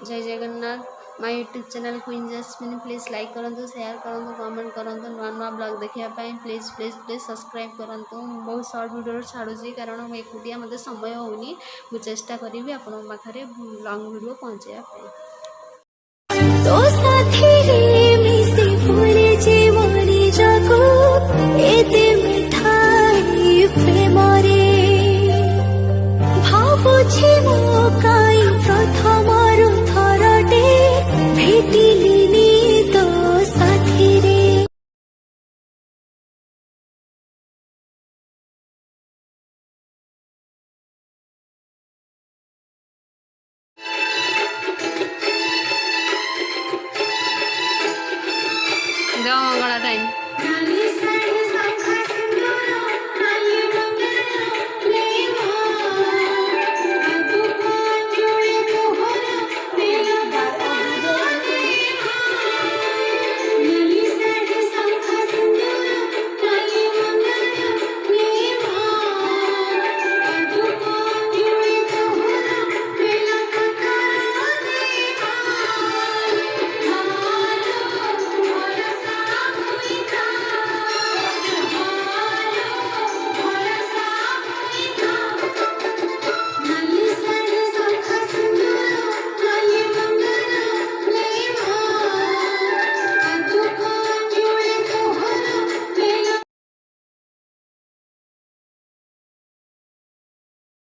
जय Jagannath my YouTube channel Queen Jasmine please like करूँ share करूँ कमेंट करूँ नुआ नुआ ब्लॉग देखापी प्लीज प्लीज प्लीज सब्सक्राइब करूँ बहुत सर्ट वीडियो छाड़ुची कारण मुझे एकुटिया मत समय होनी मुझे चेष्टा करी आपण पाखे लंग वीडियो पहुँचाई तो साथी रे मिसे भूले जे मोरी जगो एते मिठाई प्रेम रे भाबुछि मो काई प्रथम रु थरटे भेटिलिनी तो साथी रे मंगला टाइम